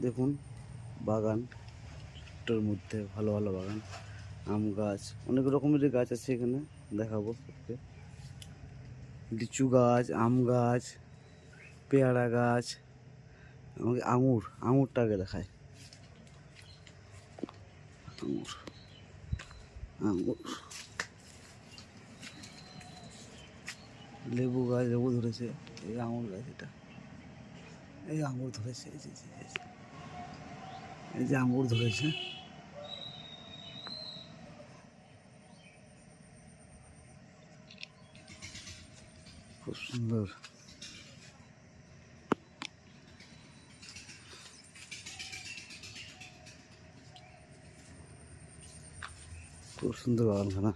দেখুন বাগানটার মধ্যে ভালো ভালো বাগান, আম গাছ, অনেক রকমের গাছ আছে এখানে, দেখাবো। লিচু গাছ, আম গাছ, পেয়ারা গাছ, আমাকে আঙুরটাকে দেখায়। আঙুর, লেবু গাছ, লেবু ধরেছে। এই আঙুর গাছ, এটা এই আঙুর ধরেছে, এই যে আঙুর ধরেছে। খুব সুন্দর, খুব সুন্দর বাগানখানা।